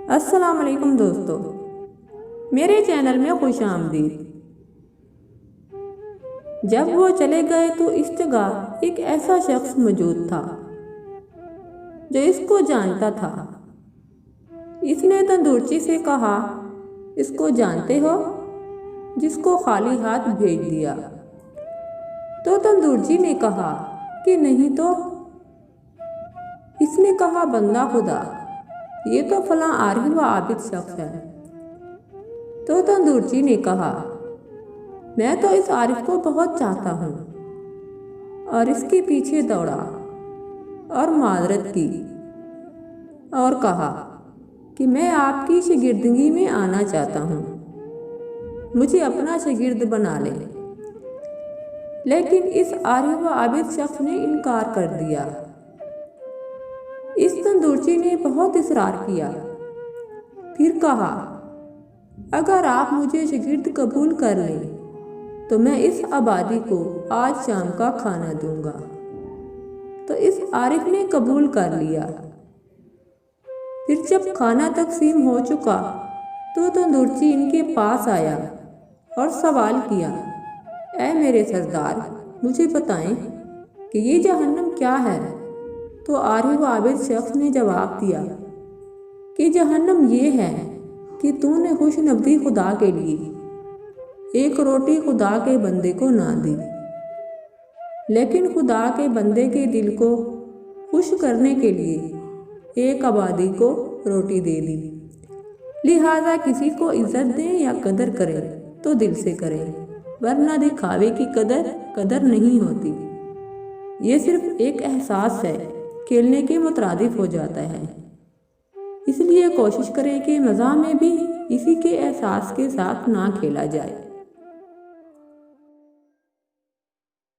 السلام علیکم دوستو، میرے چینل میں خوش آمدید۔ جب وہ چلے گئے تو اس جگہ ایک ایسا شخص موجود تھا جو اس کو جانتا تھا۔ اس نے تندورچی سے کہا، اس کو جانتے ہو؟ جس کو خالی ہاتھ بھیج دیا۔ تو تندورچی نے کہا کہ نہیں تو۔ اس نے کہا، بندہ خدا، یہ تو فلاں عارف و عابد شخص ہے۔ تو تندورچی نے کہا، میں تو اس عارف کو بہت چاہتا ہوں، اور اس کے پیچھے دوڑا اور معذرت کی اور کہا کہ میں آپ کی شاگردگی میں آنا چاہتا ہوں، مجھے اپنا شاگرد بنا لیں۔ لیکن اس عارف و عابد شخص نے انکار کر دیا۔ اس تندورچی نے بہت اصرار کیا، پھر کہا، اگر آپ مجھے شاگرد قبول کر لیں تو میں اس آبادی کو آج شام کا کھانا دوں گا۔ تو اس عارف نے قبول کر لیا۔ پھر جب کھانا تقسیم ہو چکا تو تندورچی ان کے پاس آیا اور سوال کیا، اے میرے سردار، مجھے بتائیں کہ یہ جہنم کیا ہے؟ تو عارف و عابد شخص نے جواب دیا کہ جہنم یہ ہے کہ تو نے خوش نبضی خدا کے لیے ایک روٹی خدا کے بندے کو نہ دی، لیکن خدا کے بندے کے دل کو خوش کرنے کے لیے ایک آبادی کو روٹی دے دی۔ لہٰذا کسی کو عزت دیں یا قدر کریں تو دل سے کریں، ورنہ دکھاوے کی قدر نہیں ہوتی۔ یہ صرف ایک احساس ہے، کھیلنے کے مترادف ہو جاتا ہے۔ اس لیے کوشش کریں کہ مزاح میں بھی اسی کے احساس کے ساتھ نہ کھیلا جائے۔